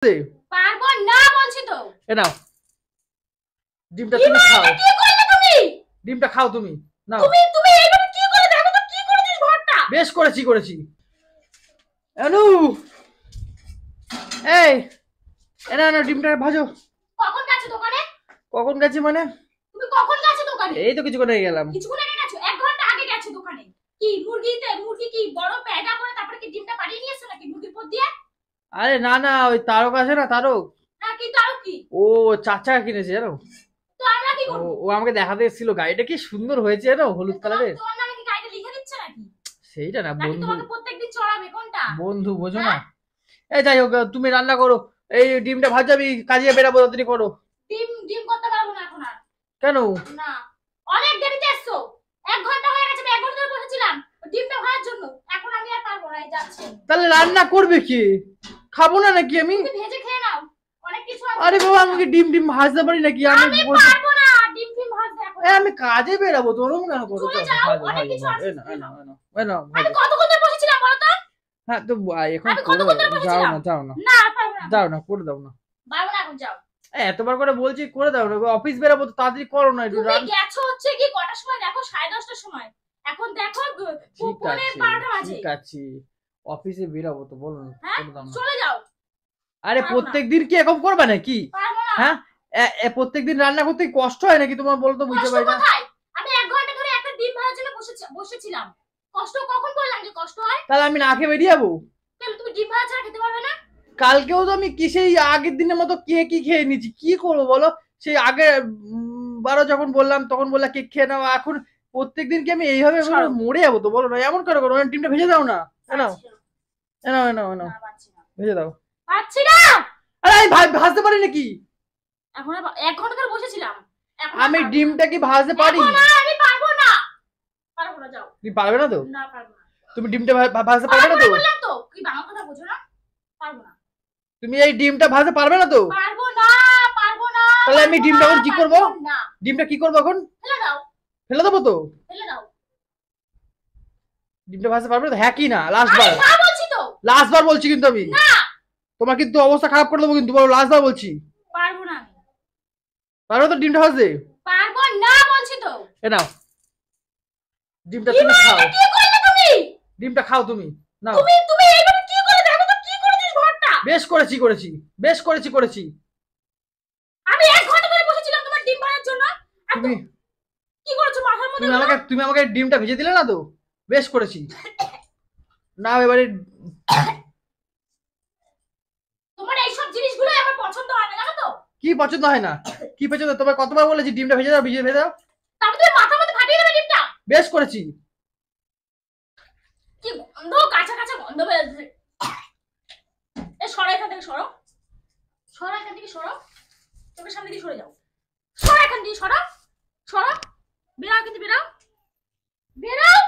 পারবো না বলছি তো। এ নাও ডিমটা তুমি খাও। কি করলে তুমি? ডিমটা খাও তুমি। নাও। তুমি এইভাবে কি করে দেখো তো কি করেছিস ঘরটা? বেশ করেছি। অনু এই না ডিমটা ভাজো। কখন গেছো দোকানে? কখন গেছি মানে? তুমি কখন গেছো দোকানে? এই তো কিছুক্ষণ আগে গেলাম। কিছুক্ষণ আগে গেছো? 1 ঘন্টা আগে গেছো দোকানে। কি মুরগি কি বড় প্যাডা করে তারপরে কি ডিমটা পাঠিয়ে নিয়েছো নাকি মুরগির পর দিয়ে? আরে না ওই তারক আছে না, তারক। হ্যাঁ কি তাও কি? ও চাচা কিনেছে জানো। তো আমরা কি করব? ও আমাকে দেখাতে এসেছিল, গাড়িটা কি সুন্দর হয়েছে জানো, হলুদ কালারের। তোমার নামে কি গাড়িটা লিখে দিচ্ছে নাকি? সেইটা না নাকি বন্ধু, তোমাকে প্রত্যেকদিন চড়াবে কোনটা? বন্ধু বোঝো না। এই যাই হোক তুমি রান্না করো, এই ডিমটা ভাজা, আমি কাজে বেরাবো, তাড়াতাড়ি করো। ডিম করতে পারবো না এখন আর। কেন? না অনেক দেরিতে এসছো। 1 ঘন্টা হয়ে গেছে, আমি 1 ঘন্টা ধরে বসেছিলাম ডিমটা ভাজার জন্য। এখন আমি আর পারবো না, এই যাচ্ছি। তাহলে রান্না করবে কি? খাবো না নাকি আমি? তুমি ভেজে খেয়ে নাও, অনেক কিছু আছে। আরে বাবা আমি কি ডিম ভাজতে পারি নাকি? আমি পারবো না ডিম ভাজতে এখন। আমি কাজে বেরাবো, তোর কেন করো? চলে যাও, অনেক কিছু আছে। আমি কতক্ষণ ধরে বসেছিলাম বলো তো? হ্যাঁ তো এখন আমি কতক্ষণ ধরে যাও বসেছিলাম? না যাও না না পারবো না। যাও না, করে দাও না। পারবো না এখন, যাও। এতবার করে বলছি করে দাও না, অফিস বেরাবো তো তাড়াতাড়ি করো না একটু। তুমি গেছো হচ্ছে কি কটার সময় দেখো? 10:30টার সময়। এখন দেখো পৌনে 12টা বাজে। ঠিক আছে অফিসে বেরাবো তো, বলো না হ্যাঁ করে দাও না। চলে যাও। আরে প্রত্যেকদিন কি এরকম করবে নাকি? পারবো না। হ্যাঁ প্রত্যেকদিন রান্না করতে কষ্ট হয় নাকি তোমার, বলো তো, বুঝতে পারি না। আমি 1 ঘন্টা ধরে একটা ডিম ভাজার জন্য বসেছিলাম। কষ্ট কখন করলাম যে কষ্ট হয়? তাহলে আমি না খেয়ে বেরিয়ে যাবো? তাহলে তুমি ডিম ভাজা ছাড়া খেতে পারবে না? কালকেও তো আমি কি সেই আগের দিনের মতো কেক কি খেয়ে নিয়েছি, কি করবো বলো? সেই আগে বারো যখন বললাম তখন বললা কেক খেয়ে নাও, এখন প্রত্যেকদিন কি আমি এইভাবে মরে যাবো তো, বলো না? এমন করে করো, ডিমটা ভেজে দাও না। এনাও ভেজে দাও। পাচ্ছি না। আরে আমি ভাজতে পারি নাকি? এখন 1 ঘন্টা ধরে বসেছিলাম। আমি ডিমটা কি ভাজতে পারি? না আমি পারবো না। পারবো না, যাও। তুমি পারবে না তো? না পারবো না। তুমি ডিমটা ভাজতে পারবে না তো? বললাম তো, কি বাংলা কথা বোঝো না? পারবো না। তুমি এই ডিমটা ভাজতে পারবে না তো? পারবো না। তাহলে আমি ডিমটা এখন কি করবো? ডিমটা কি করবো এখন? ফেলে দাও। ফেলে দেবো তো? ফেলে দাও। ডিমটা ভাজতে পারবে না? হ্যাঁ কি না? লাস্ট বার বলছি তো। লাস্ট বার বলছি কিন্তু আমি। না তোমার কিন্তু অবস্থা খারাপ করে দেবো কিন্তু, বলো লাস্ট বার বলছি। পারবো না আমি। পারবে তো ডিমটা ভাজতে? পারবো না বলছি তো। এ নাও ডিমটা তুমি খাও। কি করলে তুমি? ডিমটা খাও তুমি। নাও। তুমি এইভাবে কি করে দেখো তো কি করেছিস ঘরটা? বেশ করেছি। আমি 1 ঘন্টা ধরে বসেছিলাম তোমার ডিম ভাজার জন্য। তুমি কি করেছো মাথার মধ্যে? তুমি আমাকে ডিমটা ভেজে দিলে না তো? বেশ করেছি। না এবারে তোমার এই সব জিনিসগুলো আমার পছন্দ হয় না, জানো তো? কি পছন্দ হয় না? কি পছন্দ? তোমার কতবার বলেছি ডিমটা ভেজে দাও। তারপর তুমি মাথার মধ্যে ফাটিয়ে দেবে ডিমটা। বেশ করেছি। কি গন্ধ, কাঁচা গন্ধ বেরোচ্ছে। সরো এখান থেকে, সরো এখান থেকে, সরো। চোখের সামনে দিয়ে সরে যাও। সরো এখান থেকে, সরো। বেরাও কিন্তু, বেরাও।